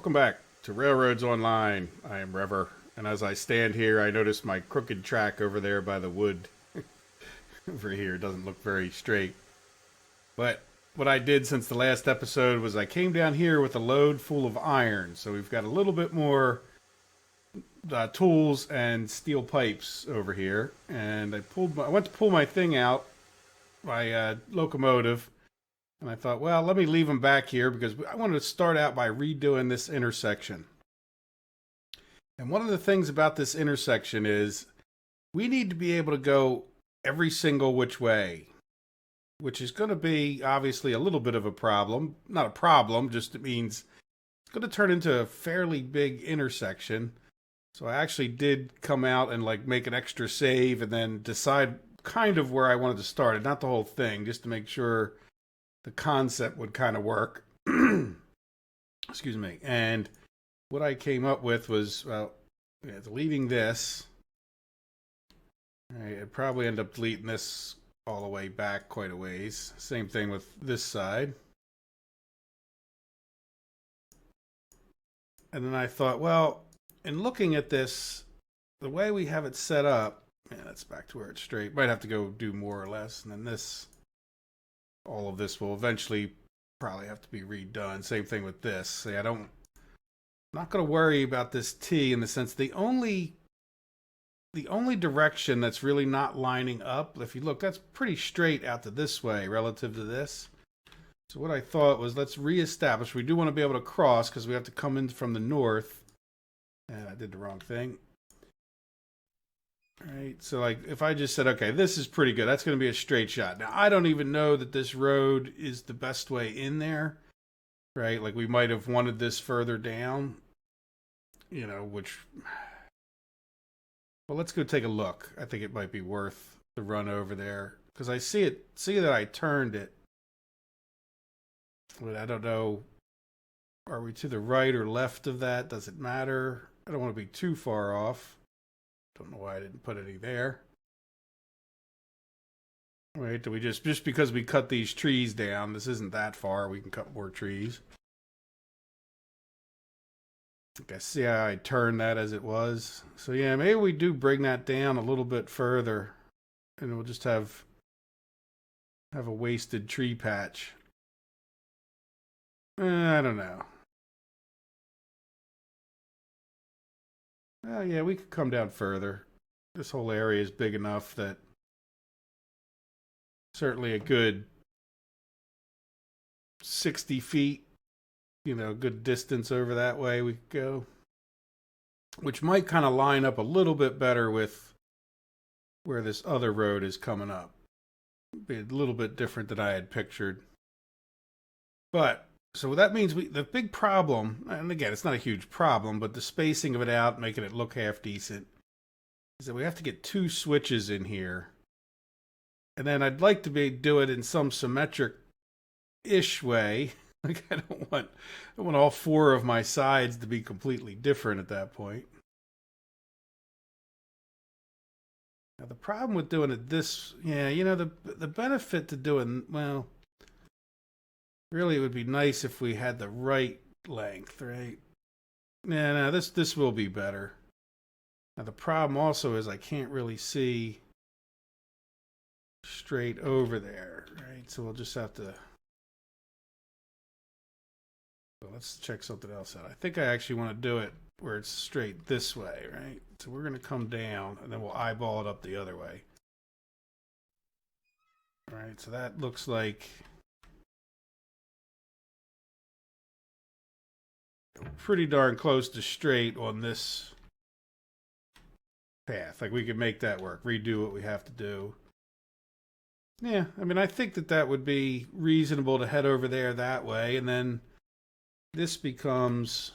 Welcome back to Railroads Online. I am Rever, and as I stand here, I notice my crooked track over there by the wood over here doesn't look very straight. But what I did since the last episode was I came down here with a load full of iron, so we've got a little bit more tools and steel pipes over here. And I went to pull my thing out, my locomotive. And I thought, well, let me leave them back here because I wanted to start out by redoing this intersection. And one of the things about this intersection is we need to be able to go every single which way, which is going to be obviously a little bit of a problem. Not a problem, just it means it's going to turn into a fairly big intersection. So I actually did come out and make an extra save and then decide kind of where I wanted to start, and not the whole thing, just to make sure the concept would kind of work. Excuse me. And what I came up with was, well, deleting this. I'd probably end up deleting this all the way back quite a ways. Same thing with this side. And then I thought, well, in looking at this, the way we have it set up, that's back to where it's straight. Might have to go do more or less. And then this, all of this will eventually probably have to be redone. Same thing with this. See, I'm not going to worry about this T in the sense the only direction that's really not lining up, if you look, that's pretty straight out to this way relative to this. So what I thought was, let's reestablish. We do want to be able to cross because we have to come in from the north. And I did the wrong thing. All right, so if I just said, okay, this is pretty good. That's going to be a straight shot. Now, I don't even know that this road is the best way in there, right? We might have wanted this further down, which... Well, let's go take a look. I think it might be worth the run over there because I see that I turned it. But I don't know, are we to the right or left of that? Does it matter? I don't want to be too far off. Don't know why I didn't put any there. Wait, do we just because we cut these trees down, this isn't that far, we can cut more trees. I see how I turned that as it was. So yeah, maybe we do bring that down a little bit further and we'll just have a wasted tree patch. I don't know. Oh yeah, we could come down further. This whole area is big enough that certainly a good 60 feet, good distance over that way we could go. Which might kind of line up a little bit better with where this other road is coming up. Be a little bit different than I had pictured. But so that means the big problem, and again, it's not a huge problem, but the spacing of it out, making it look half decent, is that we have to get two switches in here. And then I'd like to do it in some symmetric-ish way. I don't want all four of my sides to be completely different at that point. Now the problem with doing it this, the benefit to doing, well, really, it would be nice if we had the right length, right? No, this will be better. Now, the problem also is I can't really see straight over there, right? So we'll just have to... So let's check something else out. I think I actually want to do it where it's straight this way, right? So we're going to come down, and then we'll eyeball it up the other way. All right, so that looks like... pretty darn close to straight on this path. We could make that work, redo what we have to do. Yeah, I think that would be reasonable to head over there that way, and then this becomes...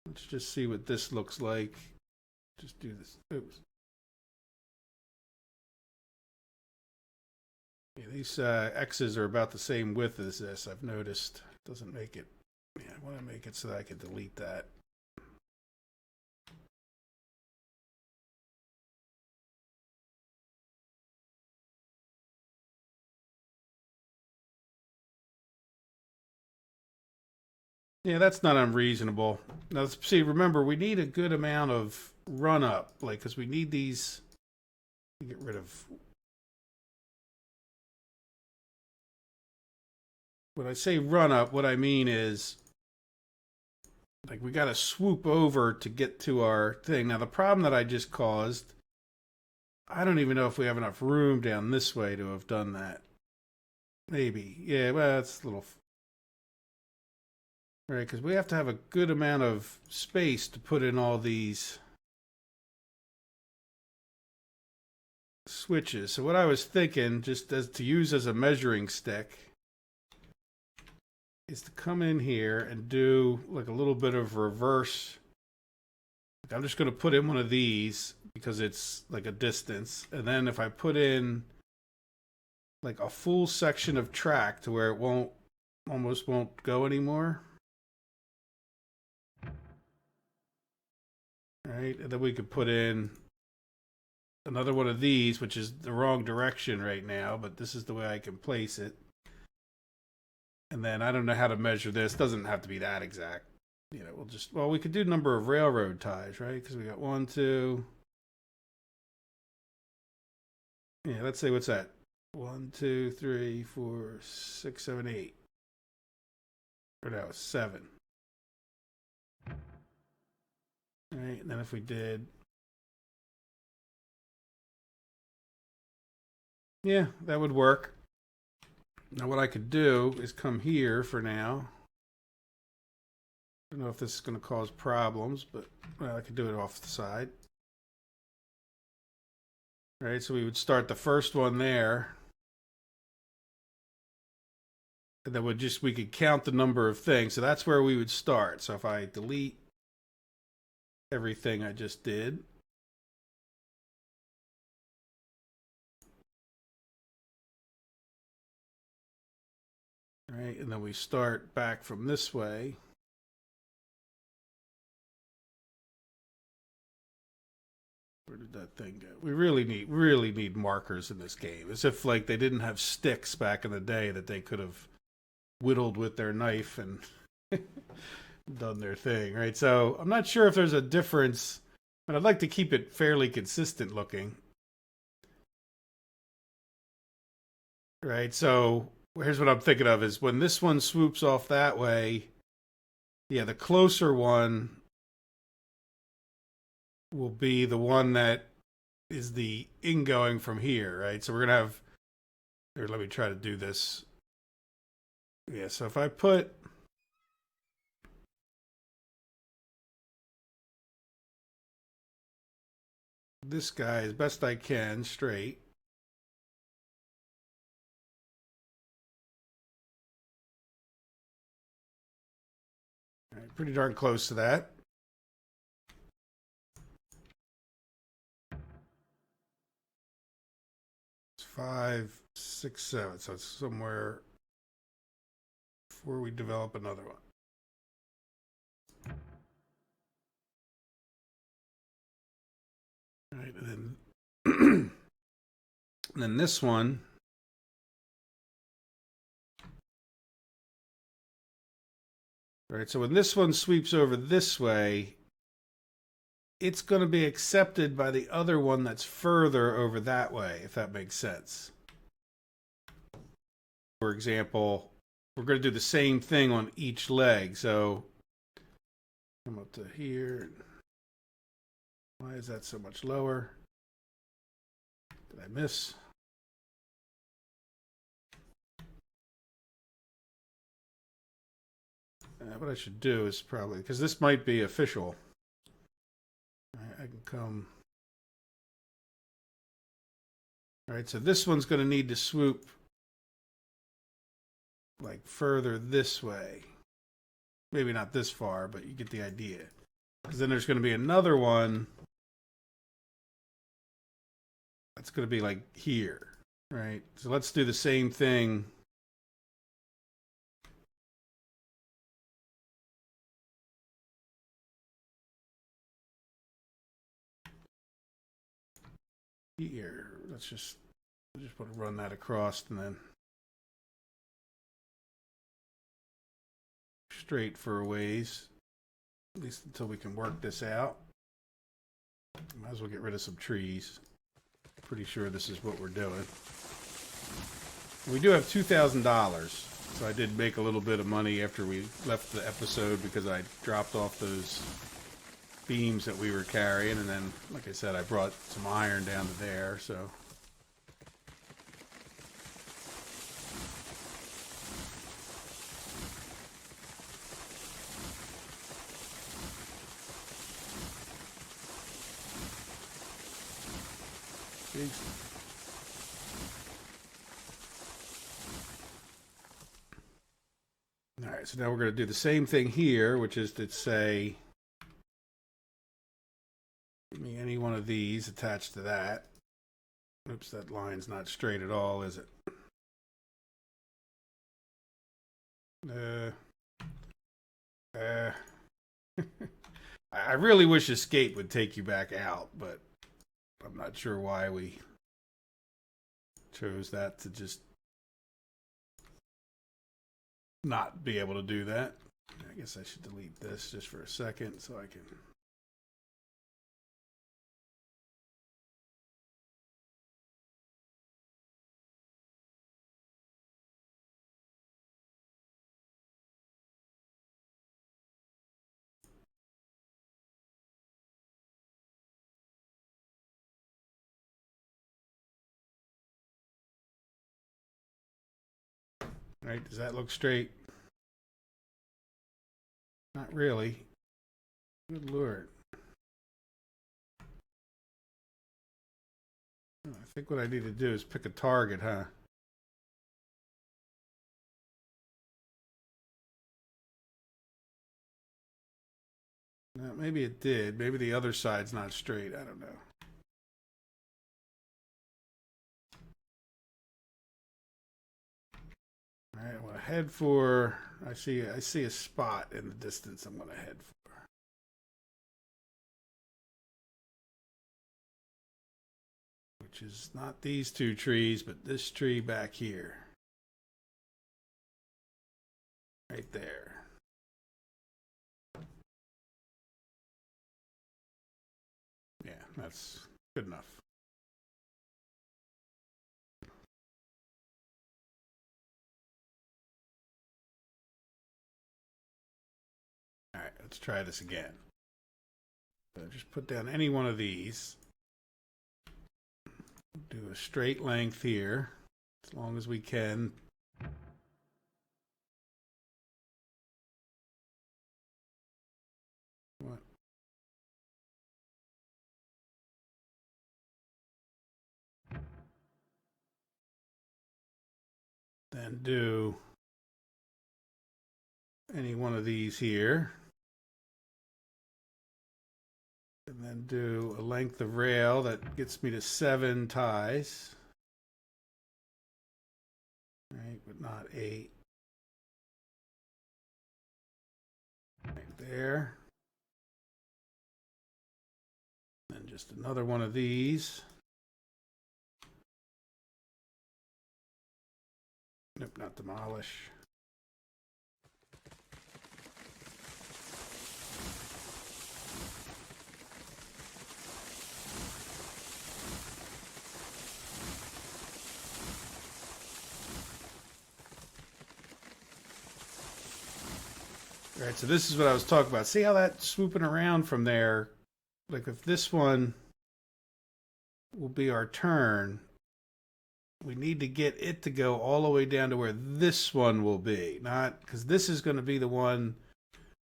Let's just see what this looks like. Just do this. Oops. Yeah, these X's are about the same width as this, I've noticed. Doesn't make it... Yeah, I want to make it so that I can delete that. Yeah, that's not unreasonable. Now, see, remember, we need a good amount of run up, like, because we need these. Get rid of. When I say run up, what I mean is, like, we got to swoop over to get to our thing. Now, the problem that I just caused, I don't even know if we have enough room down this way to have done that. Maybe. Yeah, well, that's a little. Right, because we have to have a good amount of space to put in all these switches. So what I was thinking, just as to use as a measuring stick, is to come in here and do like a little bit of reverse. I'm just going to put in one of these because it's like a distance. And then if I put in like a full section of track to where it almost won't go anymore. Right, and then we could put in another one of these, which is the wrong direction right now, but this is the way I can place it. And then I don't know how to measure this. Doesn't have to be that exact. You know, we could do number of railroad ties, right? Because we got 1, 2. Yeah, let's say what's that? 1, 2, 3, 4, 6, 7, 8. Or no, 7. All right, and then if we did, yeah, that would work. Now what I could do is come here for now. I don't know if this is going to cause problems, but well, I could do it off the side. All right, so we would start the first one there. And then we could count the number of things. So that's where we would start. So if I delete everything I just did. All right, and then we start back from this way. Where did that thing go? We really need markers in this game. As if like they didn't have sticks back in the day that they could have whittled with their knife and done their thing, right? So I'm not sure if there's a difference, but I'd like to keep it fairly consistent looking. Right, so here's what I'm thinking of is when this one swoops off that way, yeah, the closer one will be the one that is the ingoing from here, right? So we're going to have, here, let me try to do this. Yeah, so if I put this guy as best I can straight. All right, pretty darn close to that. It's 5, 6, 7. So it's somewhere before we develop another one. All right, and then and then this one. All right, so when this one sweeps over this way, it's going to be accepted by the other one that's further over that way, if that makes sense. For example, we're going to do the same thing on each leg. So come up to here. Why is that so much lower? Did I miss? What I should do is probably, because this might be official. I can come. All right, so this one's going to need to swoop like further this way. Maybe not this far, but you get the idea. Because then there's going to be another one that's going to be like here, right? So let's do the same thing. Here, let's just want to run that across and then straight for a ways, at least until we can work this out. Might as well get rid of some trees. Pretty sure this is what we're doing. We do have $2,000. So I did make a little bit of money after we left the episode because I dropped off those beams that we were carrying, and then, like I said, I brought some iron down to there, so. Jeez. All right, so now we're going to do the same thing here, which is to say, give me any one of these attached to that. Oops, that line's not straight at all, is it? I really wish escape would take you back out, but I'm not sure why we chose that to just not be able to do that. I guess I should delete this just for a second so I can. Right, does that look straight? Not really. Good Lord. I think what I need to do is pick a target, huh? No, maybe it did. Maybe the other side's not straight. I don't know. All right, I want to head for. I see a spot in the distance. I'm going to head for. Which is not these two trees, but this tree back here. Right there. Yeah, that's good enough. All right, let's try this again. So just put down any one of these. Do a straight length here, as long as we can. What? Then do any one of these here. And then do a length of rail that gets me to 7 ties. Right, but not 8. Right there. And just another one of these. Nope, not demolish. All right, so this is what I was talking about. See how that's swooping around from there? Like if this one will be our turn, we need to get it to go all the way down to where this one will be. Not because this is going to be the one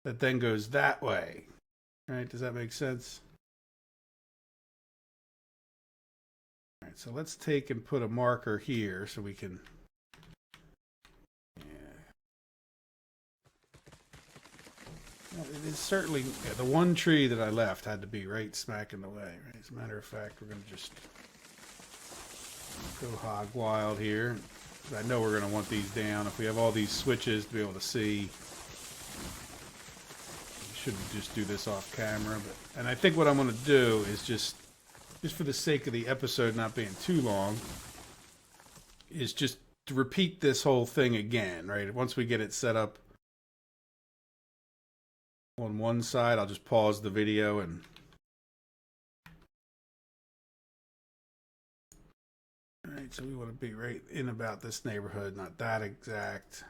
that then goes that way. All right, does that make sense? All right, so let's take and put a marker here so we can. It is certainly, yeah, the one tree that I left had to be right smack in the way. Right? As a matter of fact, we're going to just go hog wild here. I know we're going to want these down. If we have all these switches to be able to see, we shouldn't just do this off camera. And I think what I'm going to do is just for the sake of the episode not being too long, is just to repeat this whole thing again, right? Once we get it set up on one side. I'll just pause the video and all right, so we want to be right in about this neighborhood, not that exact.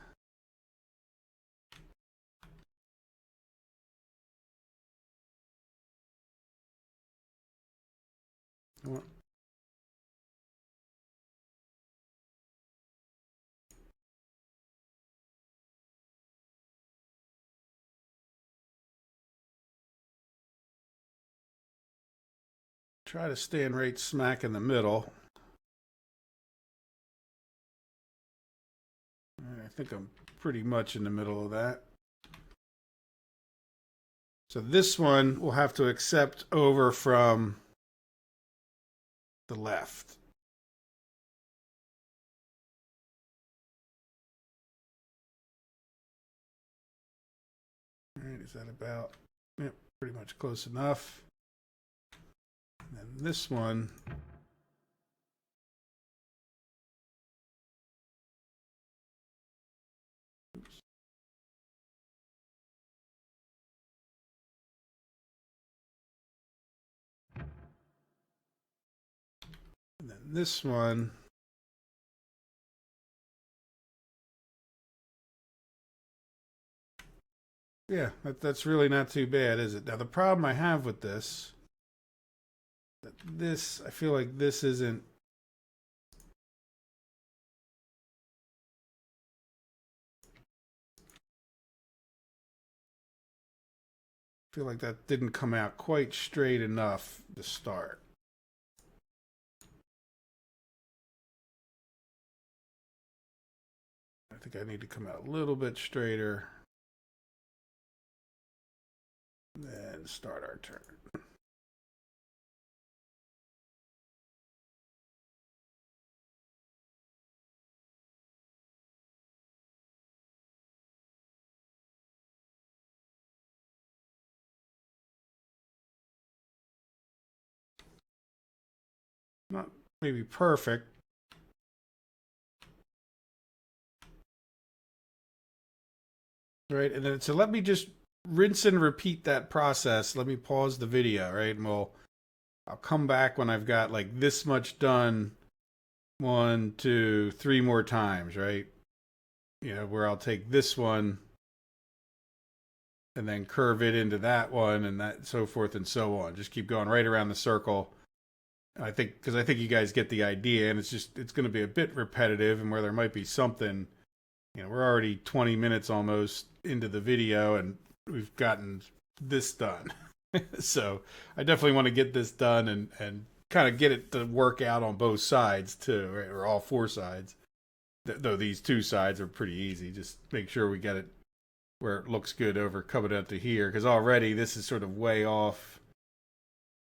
Try to stand right smack in the middle. I think I'm pretty much in the middle of that. So this one will have to accept over from the left. All right, is that about, yep, pretty much close enough. And then this one, oops. And then this one, yeah, that's really not too bad, is it? Now the problem I have with this, I feel like this isn't, I feel like that didn't come out quite straight enough to start. I think I need to come out a little bit straighter. Then start our turn. Not maybe perfect. Right, and then so let me just rinse and repeat that process. Let me pause the video, right? And I'll come back when I've got like this much done 1, 2, 3 more times, right? You know, where I'll take this one and then curve it into that one and that so forth and so on. Just keep going right around the circle. I think because I think you guys get the idea, and it's going to be a bit repetitive, and where there might be something, you know, we're already 20 minutes almost into the video and we've gotten this done. So I definitely want to get this done and kind of get it to work out on both sides too, right? Or all 4 sides. Though these 2 sides are pretty easy. Just make sure we get it where it looks good over coming up to here, because already this is sort of way off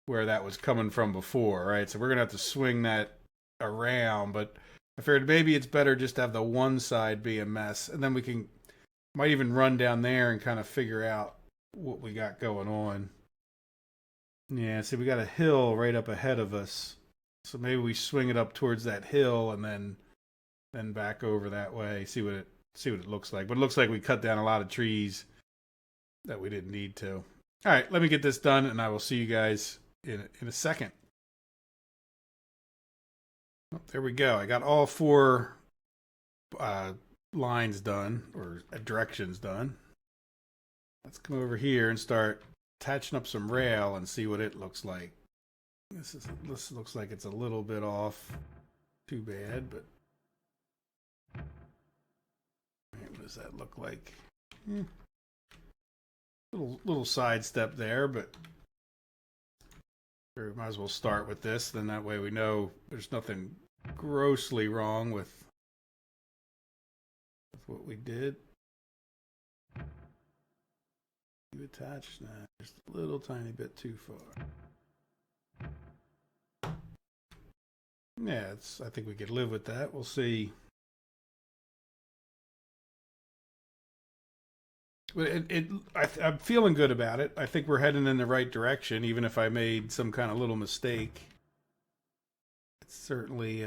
where that was coming from before, right? So we're going to have to swing that around, but I figured maybe it's better just to have the one side be a mess, and then we might even run down there and kind of figure out what we got going on. Yeah, see, we got a hill right up ahead of us, so maybe we swing it up towards that hill and then back over that way. See what it looks like. But it looks like we cut down a lot of trees that we didn't need to. All right, let me get this done, and I will see you guys in a second. Oh, there we go. I got all 4 lines done, or directions done. Let's come over here and start attaching up some rail and see what it looks like. This looks like it's a little bit off. Too bad, but what does that look like? Little sidestep there, but we might as well start with this. Then that way we know there's nothing grossly wrong with what we did. You attached that just a little tiny bit too far. Yeah, I think we could live with that. We'll see. But I'm feeling good about it. I think we're heading in the right direction, even if I made some kind of little mistake. It's certainly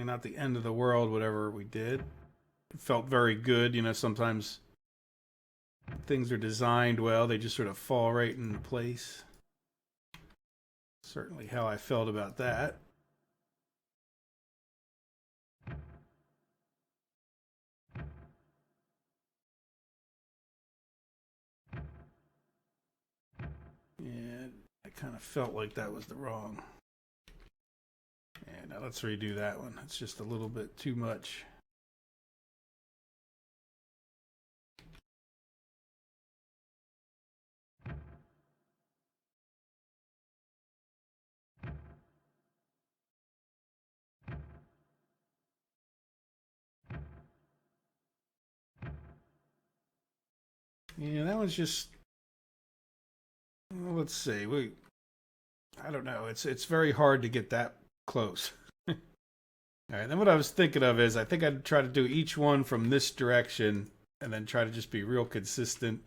not the end of the world, whatever we did. it felt very good. You know, sometimes things are designed well, they just sort of fall right into place. Certainly how I felt about that. Yeah, I kind of felt like that was the wrong. Yeah, now let's redo that one. It's just a little bit too much. Yeah, that one's just. Well, let's see. I don't know. It's very hard to get that close. All right. Then what I was thinking of is I think I'd try to do each one from this direction, and then try to just be real consistent.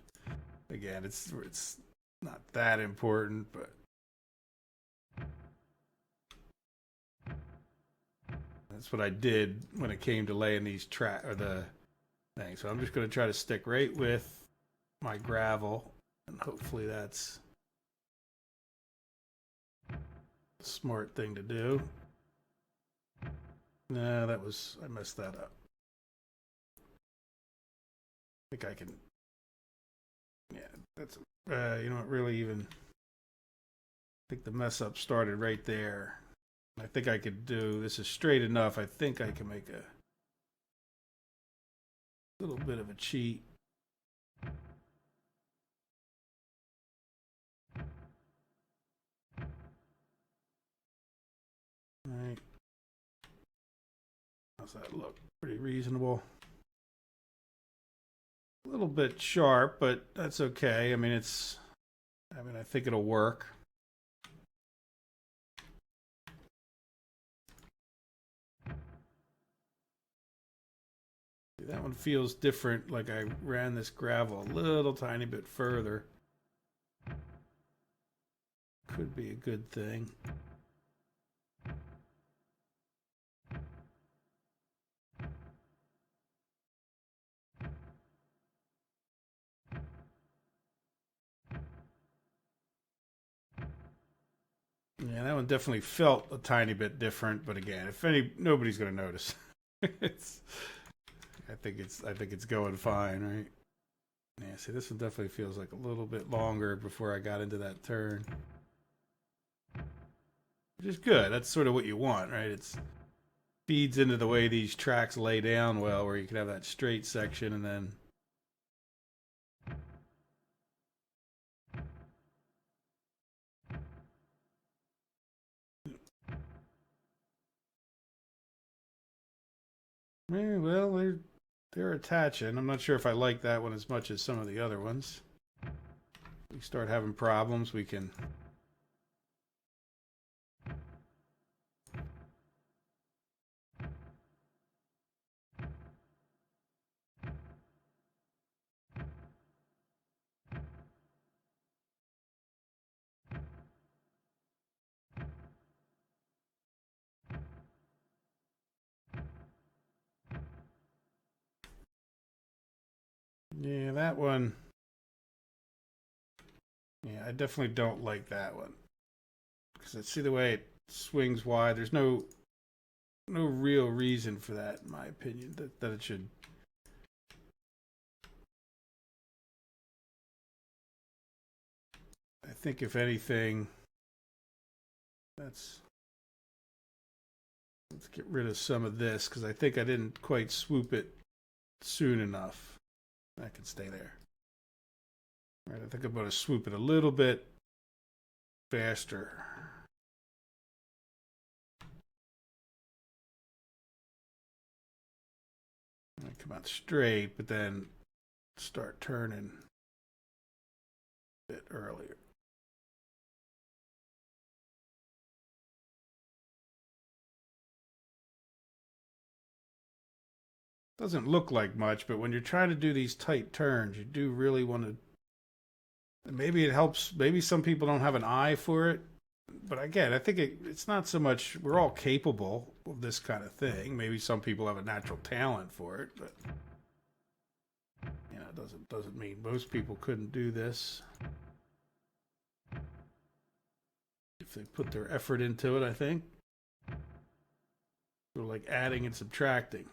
Again, it's not that important, but that's what I did when it came to laying these or the thing. So I'm just going to try to stick right with my gravel, and hopefully that's a smart thing to do. No, I messed that up. I think I can. Yeah, that's. You know what? Really, even. I think the mess up started right there. I think I could do. This is straight enough. I think I can make a little bit of a cheat. All right. How's that look? Pretty reasonable. A little bit sharp, but that's okay. I mean, I think it'll work. That one feels different, like I ran this gravel a little tiny bit further. Could be a good thing. Yeah, that one definitely felt a tiny bit different, but again, nobody's going to notice. I think it's going fine, right? Yeah, see, this one definitely feels like a little bit longer before I got into that turn, which is good. That's sort of what you want, right? It's feeds into the way these tracks lay down well, where you can have that straight section and then. Yeah, well, they're attaching. I'm not sure if I like that one as much as some of the other ones. If we start having problems, we can. Yeah, that one. Yeah, I definitely don't like that one because I see the way it swings wide. There's no real reason for that, in my opinion. That it should. I think if anything, let's get rid of some of this because I think I didn't quite swoop it soon enough. That can stay there. All right, I think I'm going to swoop it a little bit faster. I come out straight, but then start turning a bit earlier. Doesn't look like much, but when you're trying to do these tight turns, you do really want to. Maybe it helps. Maybe some people don't have an eye for it. But again, I think it's not so much, we're all capable of this kind of thing. Maybe some people have a natural talent for it, but you know, it doesn't mean most people couldn't do this if they put their effort into it, I think. Sort of like adding and subtracting.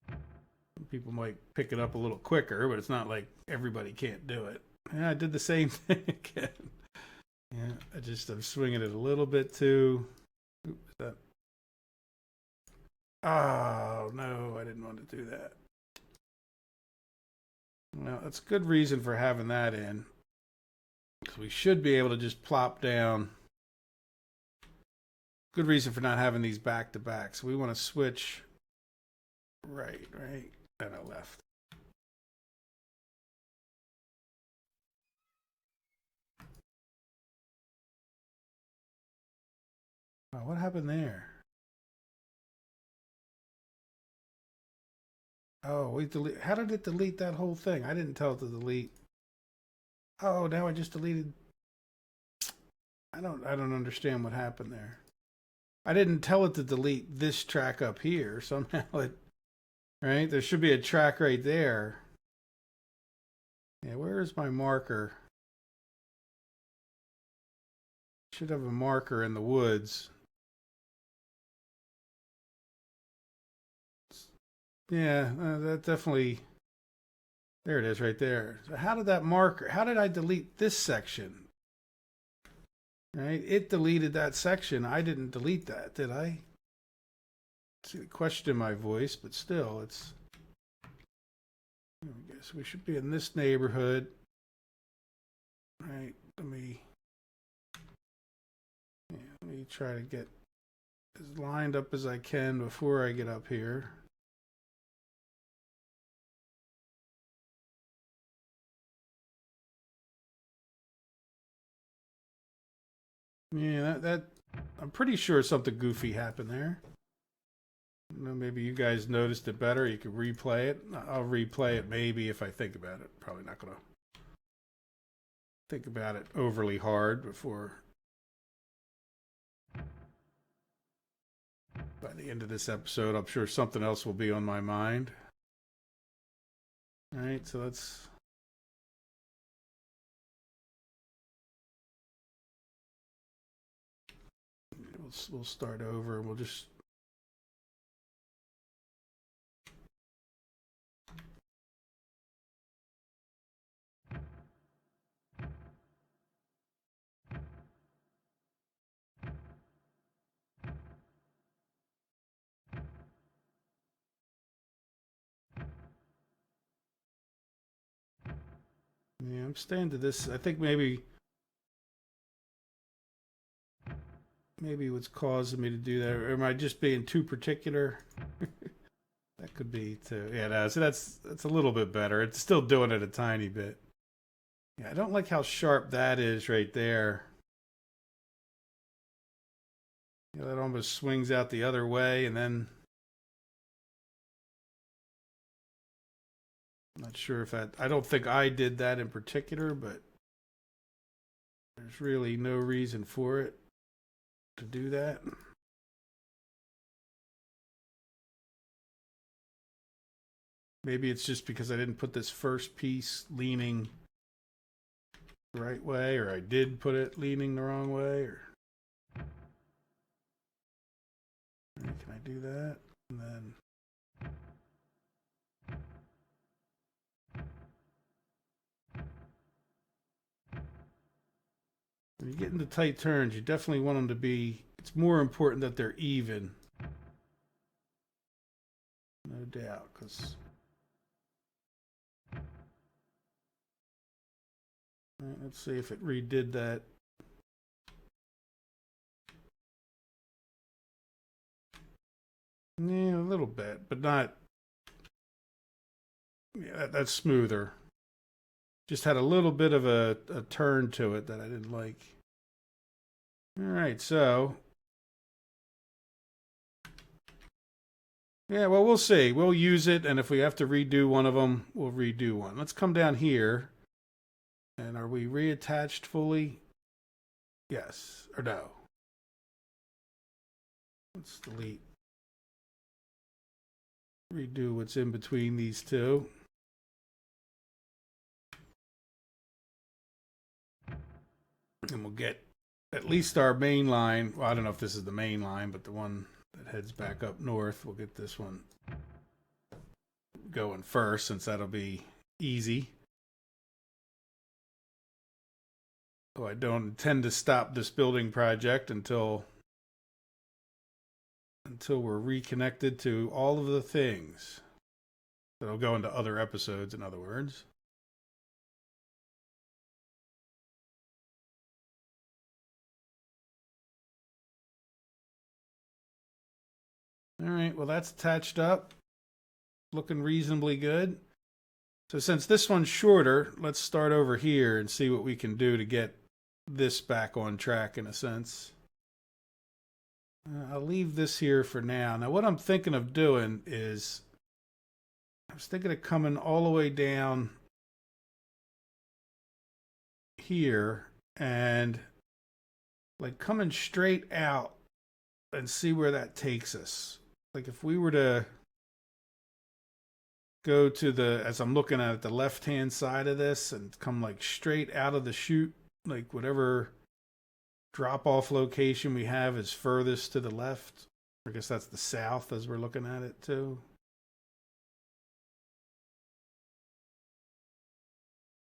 Some people might pick it up a little quicker, but it's not like everybody can't do it. Yeah, I did the same thing again. Yeah, I'm swinging it a little bit too. Oops, that. Oh, no, I didn't want to do that. Well, that's a good reason for having that in. So we should be able to just plop down. Good reason for not having these back to back. So we want to switch right, and a left. Oh, what happened there? Oh, we delete. How did it delete that whole thing? I didn't tell it to delete. Oh, now I just deleted. I don't understand what happened there. I didn't tell it to delete this track up here. Somehow it, right? There should be a track right there. Yeah, where is my marker? Should have a marker in the woods. Yeah, that definitely. There it is right there. So how did that marker, how did I delete this section? Right? It deleted that section. I didn't delete that, did I? See the question in my voice, but still, it's. I guess we should be in this neighborhood. Right? Let me try to get as lined up as I can before I get up here. Yeah, that I'm pretty sure something goofy happened there. Maybe you guys noticed it better. You could replay it. I'll replay it maybe if I think about it. Probably not going to think about it overly hard before. By the end of this episode, I'm sure something else will be on my mind. All right, so let's. We'll start over. We'll just. Yeah, I'm staying to this. I think maybe what's causing me to do that, or am I just being too particular? That could be too. Yeah, no, so that's a little bit better. It's still doing it a tiny bit. Yeah, I don't like how sharp that is right there. You know, that almost swings out the other way, and then I'm not sure if that. I don't think I did that in particular, but there's really no reason for it to do that. Maybe it's just because I didn't put this first piece leaning the right way, or I did put it leaning the wrong way, or can I do that? And then when you get into tight turns, you definitely want them to be, it's more important that they're even. No doubt, because let's see if it redid that. Yeah, a little bit, but not. Yeah, that's smoother. Just had a little bit of a turn to it that I didn't like. All right, so. Yeah, well, we'll see. We'll use it, and if we have to redo one of them, we'll redo one. Let's come down here. And are we reattached fully? Yes, or no. Let's delete. Redo what's in between these two. And we'll get at least our main line. Well, I don't know if this is the main line, but the one that heads back up north, we'll get this one going first, since that'll be easy. So I don't intend to stop this building project until we're reconnected to all of the things. That'll go into other episodes, in other words. All right, well, that's attached up. Looking reasonably good. So since this one's shorter, let's start over here and see what we can do to get this back on track in a sense. I'll leave this here for now. Now, what I'm thinking of doing is, I was thinking of coming all the way down here and like coming straight out and see where that takes us. Like if we were to go to the, as I'm looking at it, the left-hand side of this and come like straight out of the chute, like whatever drop-off location we have is furthest to the left. I guess that's the south as we're looking at it too.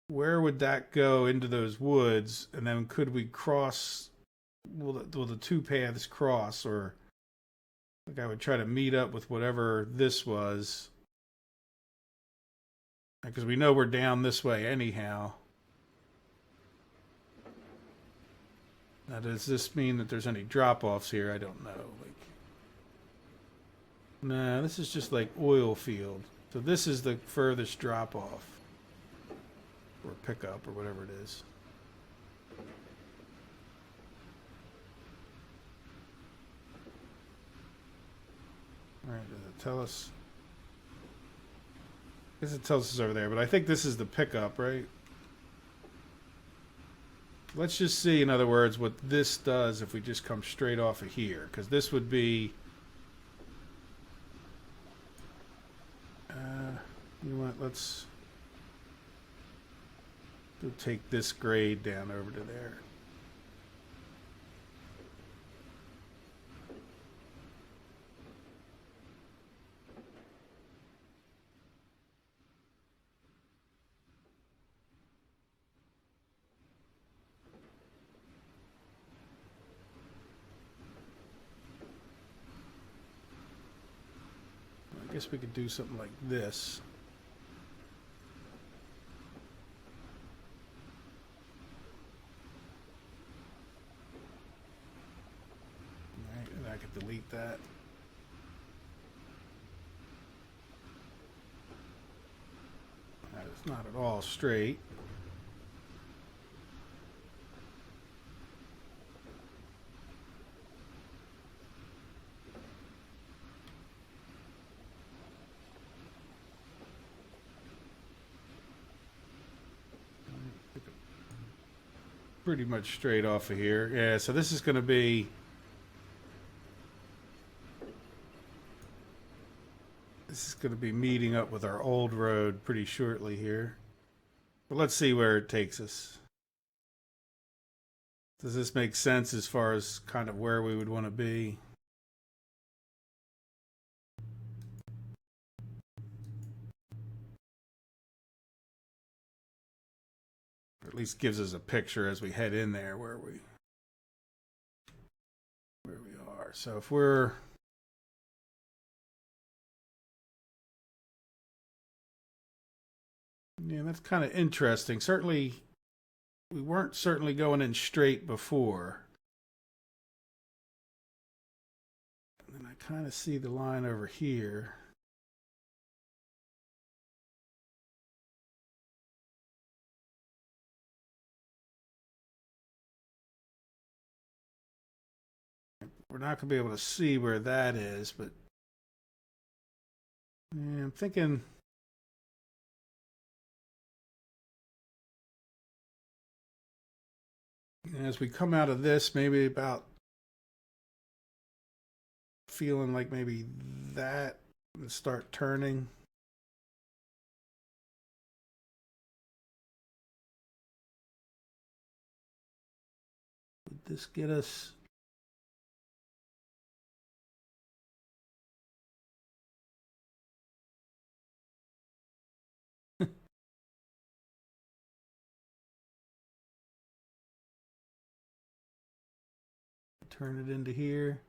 Where would that go into those woods? And then could we cross, will the two paths cross? Or like I would try to meet up with whatever this was, because we know we're down this way anyhow. Now, does this mean that there's any drop-offs here? I don't know. Like, nah, this is just like oil field. So this is the furthest drop-off. Or pickup, or whatever it is. Alright, does it tell us? I guess it tells us over there, but I think this is the pickup, right? Let's just see, in other words, what this does if we just come straight off of here. Because this would be... you know what, let's... we'll take this grade down over to there. I guess we could do something like this. Right, and I could delete that. That is not at all straight. Pretty much straight off of here. Yeah, so this is going to be... this is going to be meeting up with our old road pretty shortly here. But let's see where it takes us. Does this make sense as far as kind of where we would want to be? At least gives us a picture as we head in there where we are. So if we're... yeah, that's kind of interesting. Certainly, we weren't certainly going in straight before. And then I kind of see the line over here. We're not going to be able to see where that is, but yeah, I'm thinking... And as we come out of this, maybe about feeling like maybe that and start turning. Would this get us? Turn it into here.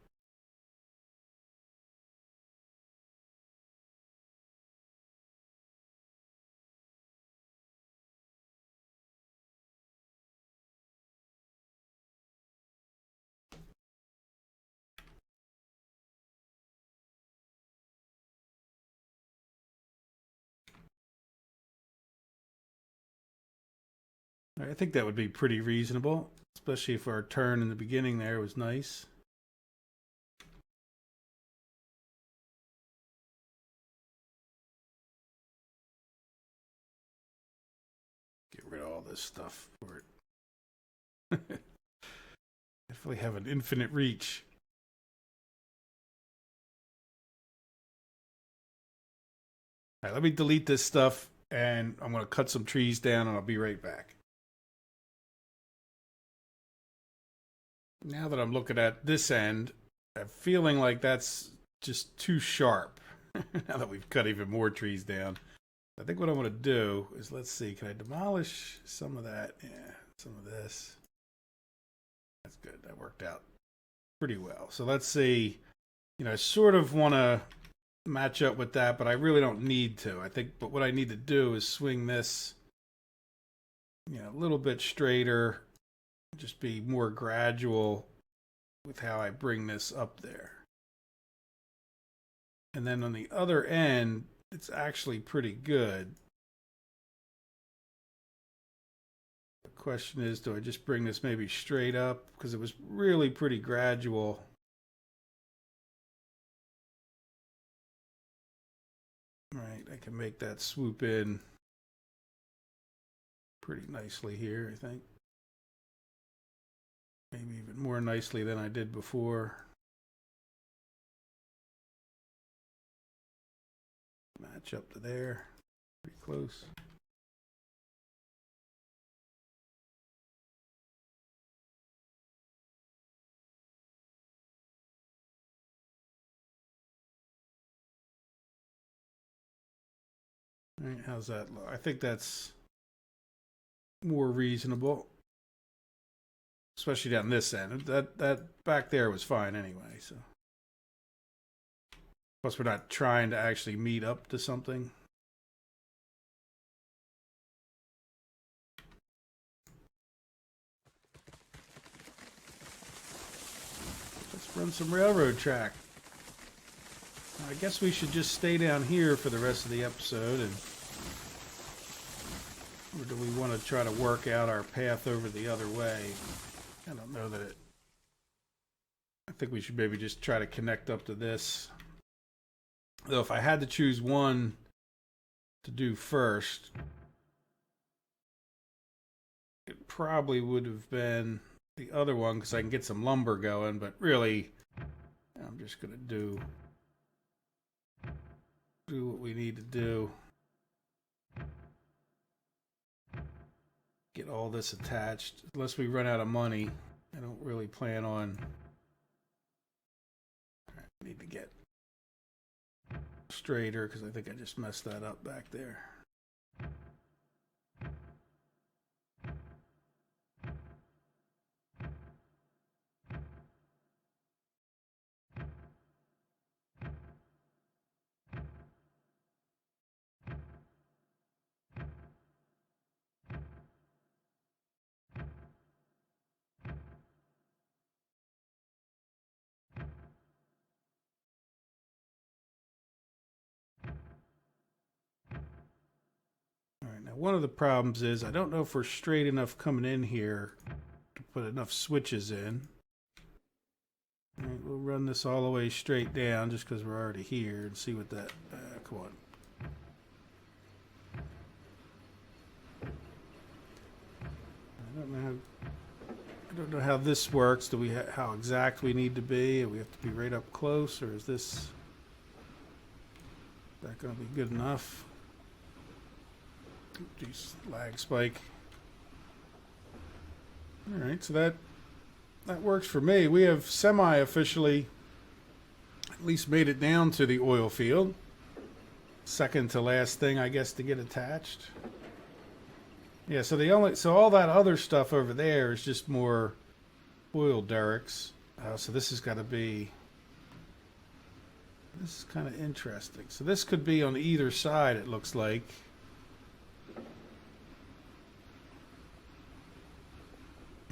I think that would be pretty reasonable, especially if our turn in the beginning there was nice. Get rid of all this stuff for it. Definitely have an infinite reach. All right, let me delete this stuff, and I'm going to cut some trees down, and I'll be right back. Now that I'm looking at this end, I'm feeling like that's just too sharp. Now that we've cut even more trees down, I think what I'm going to do is, let's see, can I demolish some of that? Yeah, some of this. That's good. That worked out pretty well. So let's see. I sort of want to match up with that, but I really don't need to. I think, but what I need to do is swing this, a little bit straighter, just be more gradual with how I bring this up there. And then on the other end, it's actually pretty good. The question is, do I just bring this maybe straight up? Because it was really pretty gradual. Right, I can make that swoop in pretty nicely here, I think. Maybe even more nicely than I did before. Match up to there, pretty close. All right, how's that look? I think that's more reasonable, especially down this end. That back there was fine anyway. So, plus we're not trying to actually meet up to something. Let's run some railroad track. I guess we should just stay down here for the rest of the episode, or do we want to try to work out our path over the other way? I don't know that it... I think we should maybe just try to connect up to this. Though if I had to choose one to do first, it probably would have been the other one, because I can get some lumber going, but really, I'm just going to do what we need to do. Get all this attached. Unless we run out of money, I don't really plan on... I need to get straighter, because I think I just messed that up back there. One of the problems is I don't know if we're straight enough coming in here to put enough switches in. All right, we'll run this all the way straight down just because we're already here and see what that... come on. I don't know I don't know how this works. Do we how exact we need to be? Do we have to be right up close, or is that going to be good enough? Geez, lag spike. All right, so that works for me. We have semi-officially at least made it down to the oil field. Second to last thing, I guess, to get attached. Yeah, so all that other stuff over there is just more oil derricks. So this has got to be. This is kind of interesting. So this could be on either side. It looks like.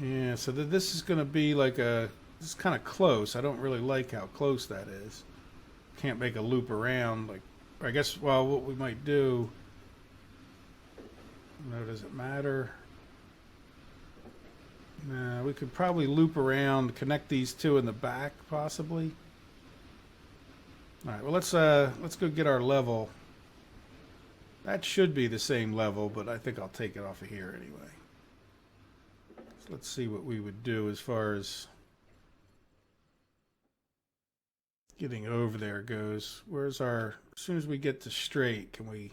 Yeah, so this is going to be like this is kind of close. I don't really like how close that is. Can't make a loop around. Like, I guess, well, what we might do. No, does it matter? Nah, we could probably loop around, connect these two in the back, possibly. All right, well, let's go get our level. That should be the same level, but I think I'll take it off of here anyway. So let's see what we would do as far as getting over there goes. Where's our, as soon as we get to straight, can we,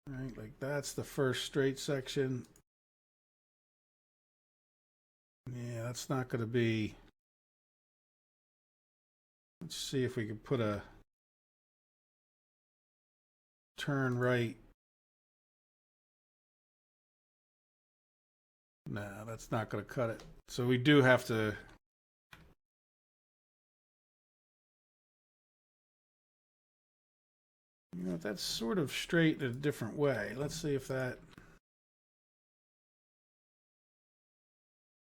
all right, like that's the first straight section. Yeah, that's not going to be, let's see if we can put a turn right. No, that's not going to cut it. So we do have to. You know, that's sort of straight in a different way. Let's see if that.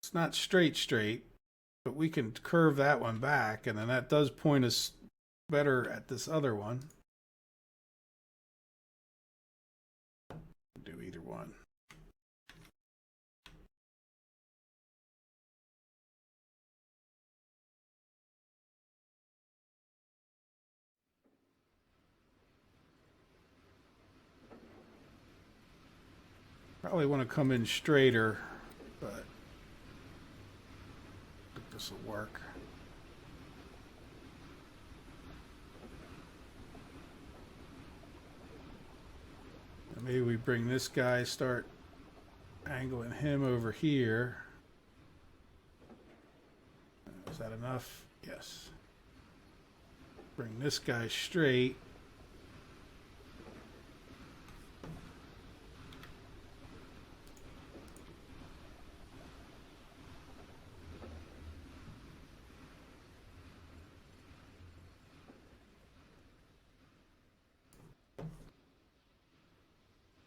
It's not straight, but we can curve that one back, and then that does point us better at this other one. Do either one. Probably want to come in straighter, but I think this will work. And maybe we bring this guy, start angling him over here. Is that enough? Yes. Bring this guy straight.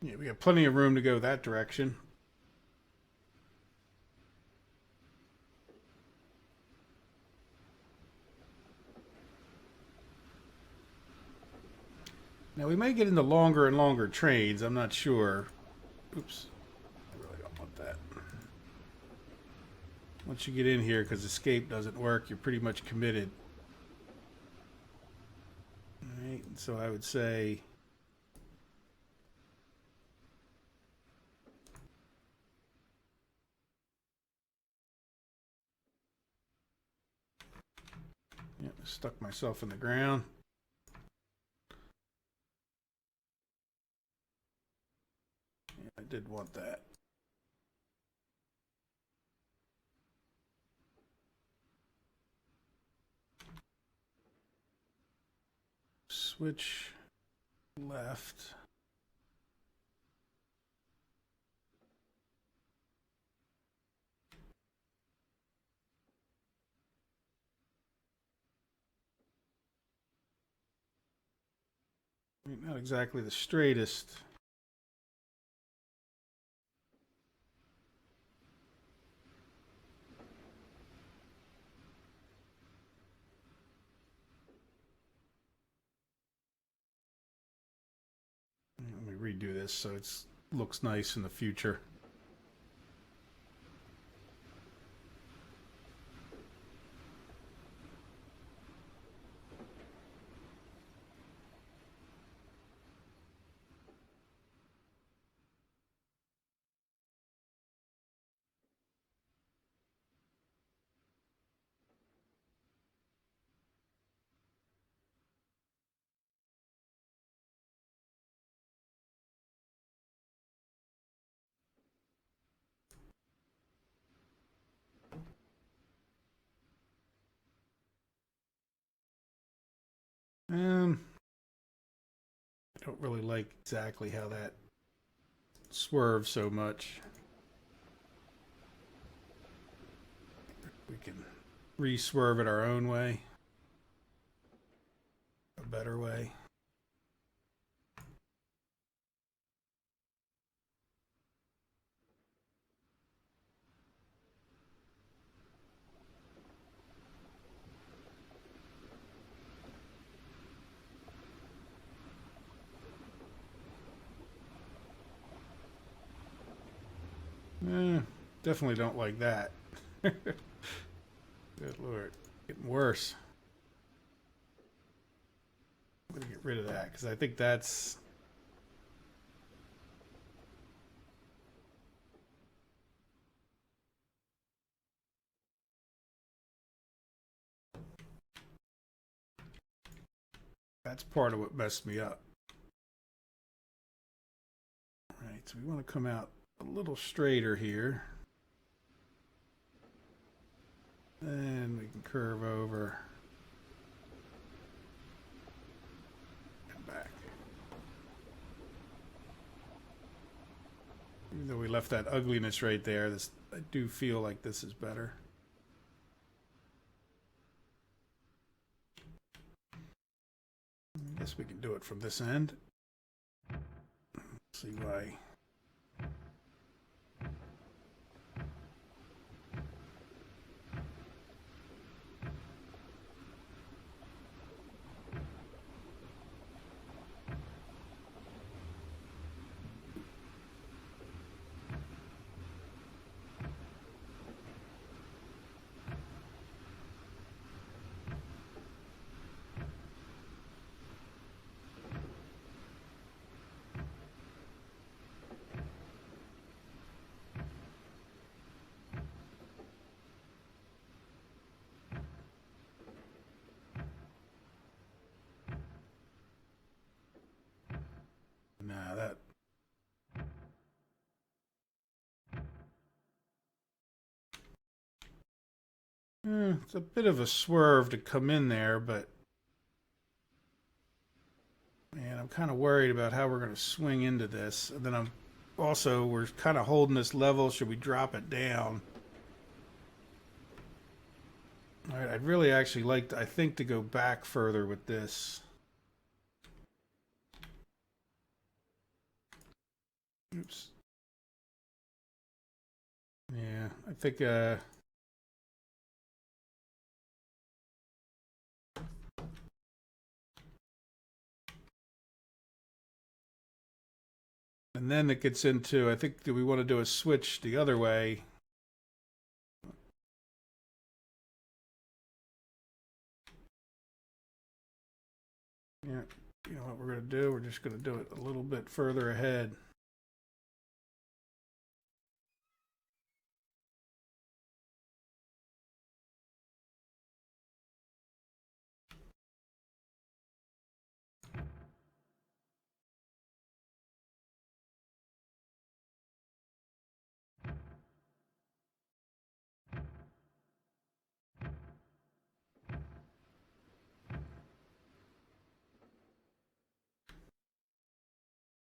Yeah, we got plenty of room to go that direction. Now we may get into longer and longer trades. I'm not sure. Oops. I really don't want that. Once you get in here, because escape doesn't work, you're pretty much committed. All right, so I would say yep, stuck myself in the ground. Yeah, I did want that. Switch left. Not exactly the straightest. Let me redo this so it looks nice in the future. I don't really like exactly how that swerves so much. We can re-swerve it our own way. A better way. Definitely don't like that. Good Lord. Getting worse. I'm going to get rid of that because I think that's... That's part of what messed me up. All right, so we want to come out a little straighter here. Then we can curve over and back. Even though we left that ugliness right there, this I do feel like this is better. I guess we can do it from this end. See why. Nah, that... it's a bit of a swerve to come in there, but... Man, I'm kind of worried about how we're going to swing into this. And then I'm... Also, we're kind of holding this level. Should we drop it down? All right, I'd really actually like to, I think, to go back further with this. Oops. Yeah, I think and then it gets into, I think, do we want to do a switch the other way? Yeah, you know what we're going to do? We're just going to do it a little bit further ahead.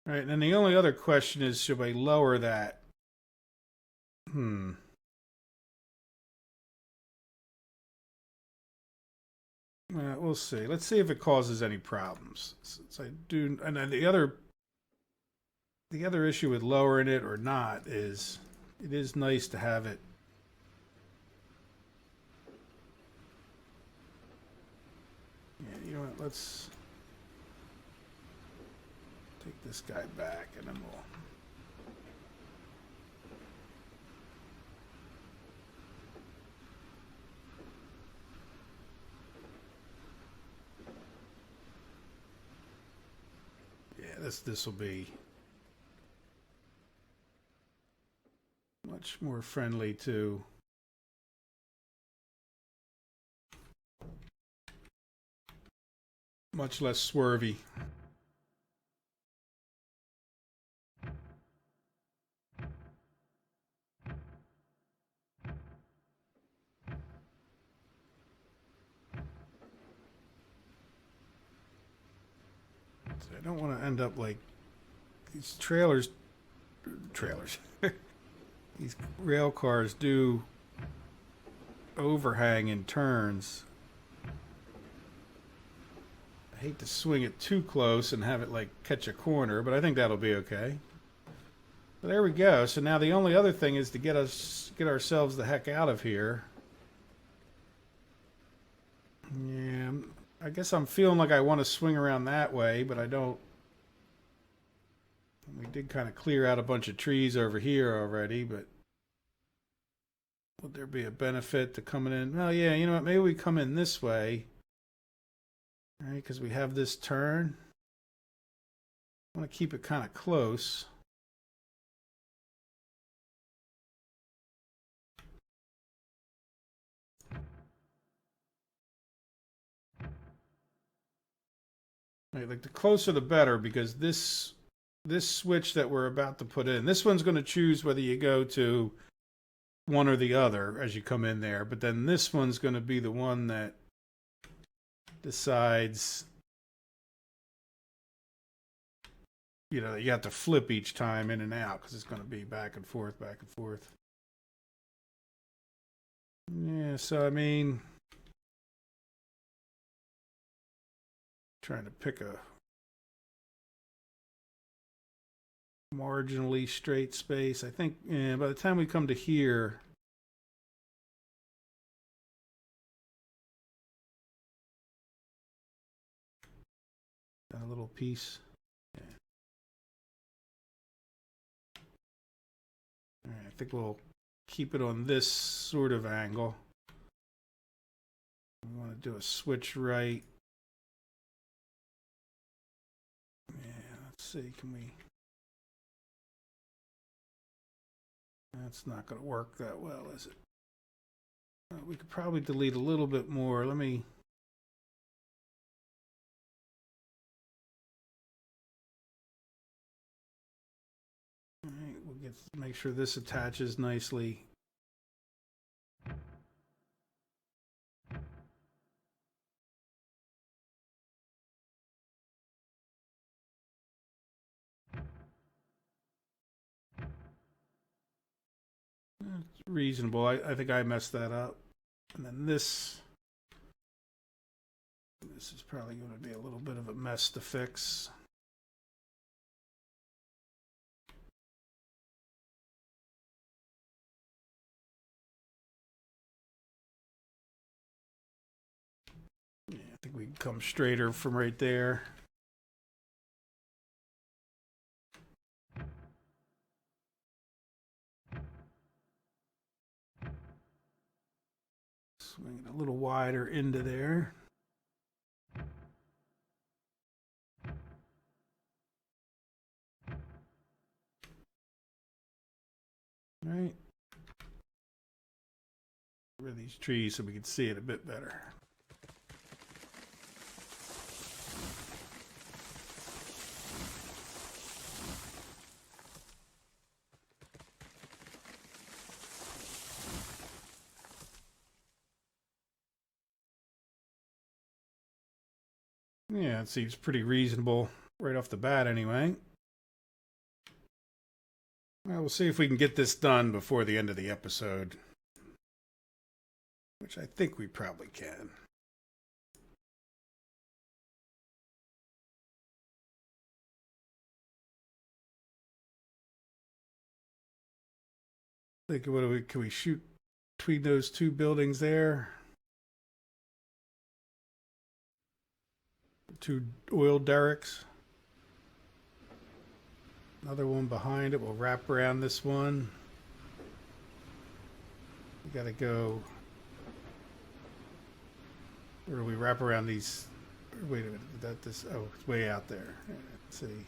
All right, and then the only other question is, should I lower that? We'll see. Let's see if it causes any problems. Since I do, and then the other issue with lowering it or not is, it is nice to have it. Yeah, you know what? Let's take this guy back, and then we'll. Yeah, this will be much more friendly to much less swervy. I don't want to end up like these trailers. These rail cars do overhang in turns. I hate to swing it too close and have it like catch a corner, but I think that'll be okay. But there we go. So now the only other thing is to get ourselves the heck out of here. Yeah, I guess I'm feeling like I want to swing around that way, but I don't. We did kind of clear out a bunch of trees over here already, but would there be a benefit to coming in? Well, yeah, you know what? Maybe we come in this way, right? Because we have this turn. I want to keep it kind of close. Right, like the closer the better, because this switch that we're about to put in, this one's going to choose whether you go to one or the other as you come in there, but then this one's going to be the one that decides, you know, that you have to flip each time in and out because it's going to be back and forth, back and forth. Yeah, so I mean, trying to pick a marginally straight space. I think by the time we come to here, a little piece. Yeah. All right, I think we'll keep it on this sort of angle. We want to do a switch right. Yeah, let's see, can we? That's not going to work that well, is it? We could probably delete a little bit more. Let me. All right, we'll make sure this attaches nicely. It's reasonable. I think I messed that up. And then this is probably going to be a little bit of a mess to fix. Yeah, I think we can come straighter from right there. Swing it a little wider into there. All right. Get rid of these trees so we can see it a bit better. Yeah, it seems pretty reasonable right off the bat anyway. Well, we'll see if we can get this done before the end of the episode, which I think we probably can. Think what can we shoot between those two buildings there? Two oil derricks. Another one behind it. We'll wrap around this one. We gotta go. Or do we wrap around these? Wait a minute. Oh, it's way out there. Let's see.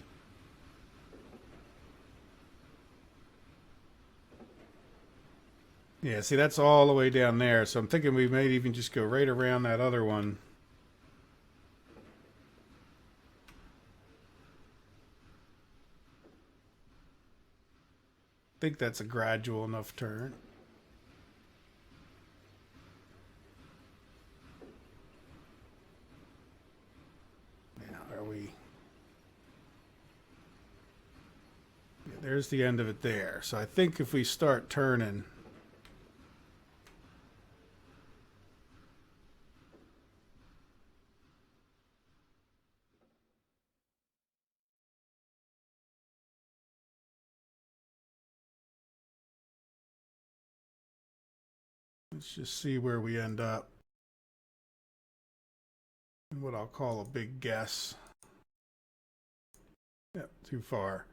Yeah, see, that's all the way down there. So I'm thinking we might even just go right around that other one. I think that's a gradual enough turn. Now, are we? there's the end of it there. So I think if we start turning, let's just see where we end up. And what I'll call a big guess. Yep, too far.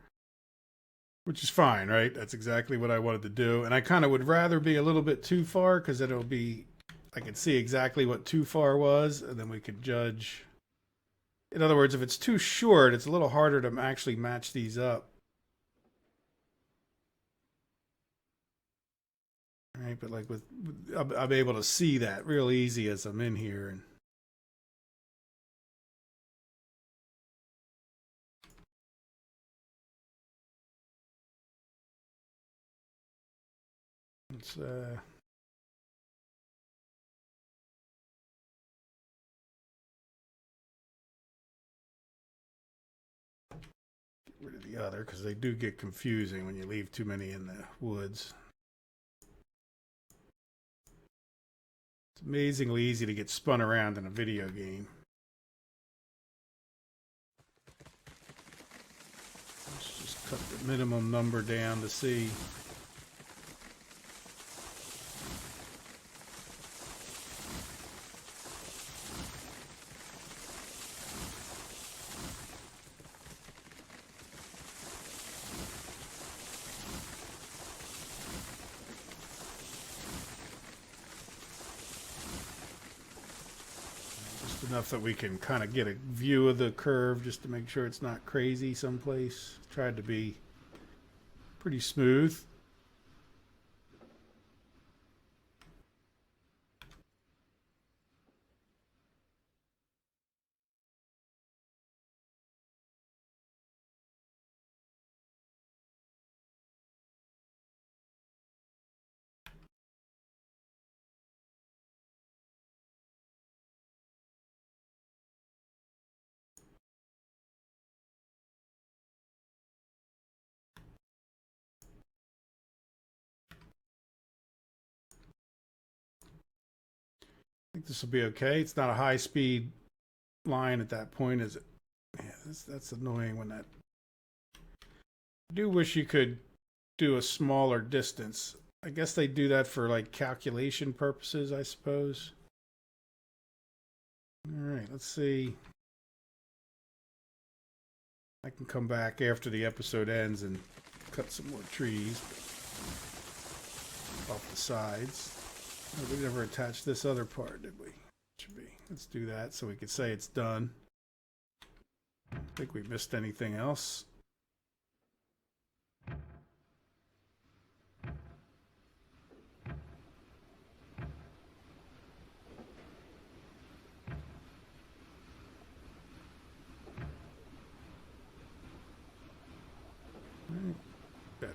Which is fine, right? That's exactly what I wanted to do. And I kind of would rather be a little bit too far because then it'll be, I can see exactly what too far was, and then we could judge. In other words, if it's too short, it's a little harder to actually match these up. Right, but like I'm able to see that real easy as I'm in here. And it's get rid of the other because they do get confusing when you leave too many in the woods. It's amazingly easy to get spun around in a video game. Let's just cut the minimum number down to see. Enough that we can kind of get a view of the curve just to make sure it's not crazy someplace. Tried to be pretty smooth. I think this will be okay. It's not a high speed line at that point, is it? Yeah, that's annoying when that. I do wish you could do a smaller distance. I guess they do that for like calculation purposes, I suppose. All right, let's see. I can come back after the episode ends and cut some more trees off the sides. Oh, we never attached this other part, did we? Should be. Let's do that so we could say it's done. I don't think we missed anything else. Good.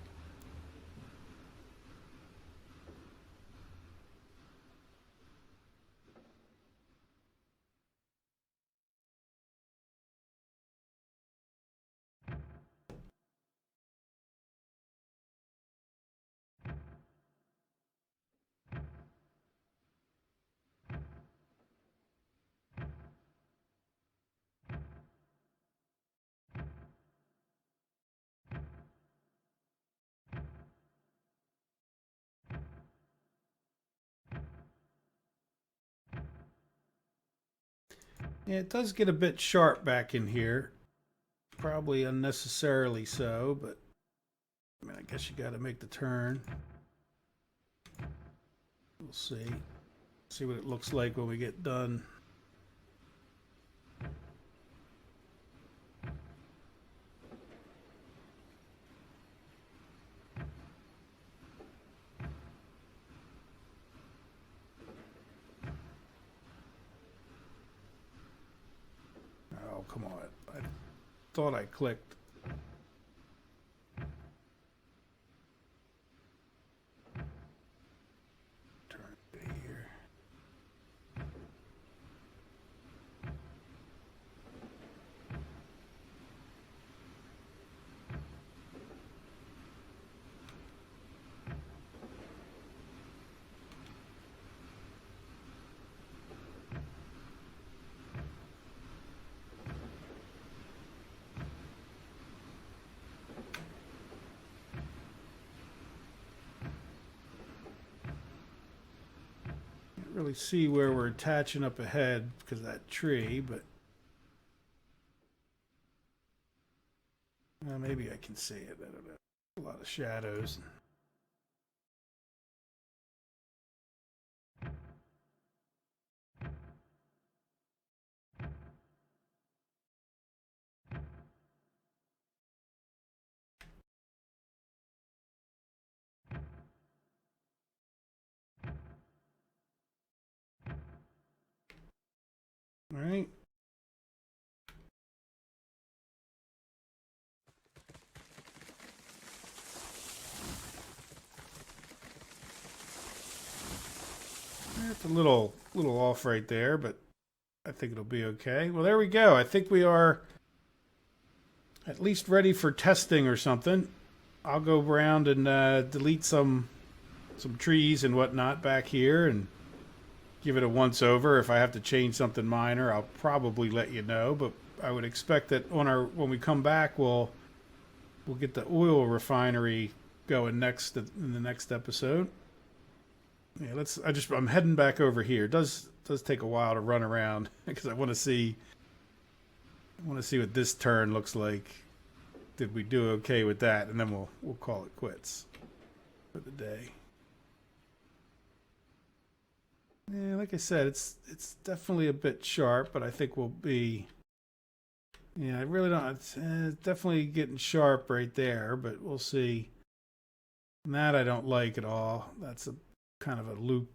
Yeah, it does get a bit sharp back in here. Probably unnecessarily so, but I mean, I guess you got to make the turn. We'll see. See what it looks like when we get done. Oh, come on. I thought I clicked. Turn it here. really see where we're attaching up ahead because of that tree, but maybe I can see it. I don't know. A lot of shadows. All right. It's a little off right there, but I think it'll be okay. Well, there we go. I think we are at least ready for testing or something. I'll go around and delete some trees and whatnot back here and give it a once over. If I have to change something minor, I'll probably let you know. But I would expect that when we come back, we'll get the oil refinery going next in the next episode. Yeah, I'm heading back over here. It does take a while to run around because I want to see what this turn looks like. Did we do okay with that? And then we'll call it quits for the day. Yeah, like I said, it's definitely a bit sharp, but I think we'll be. Yeah, I really don't. It's definitely getting sharp right there, but we'll see. And that I don't like at all. That's a kind of a loop,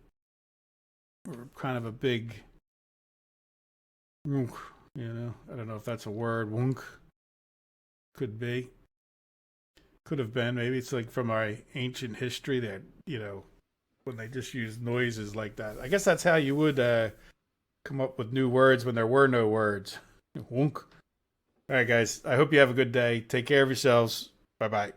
or kind of a big. Wunk, I don't know if that's a word. Wunk. Could be. Could have been. Maybe it's like from our ancient history that, when they just use noises like that. I guess that's how you would come up with new words when there were no words. Wunk. All right, guys. I hope you have a good day. Take care of yourselves. Bye-bye.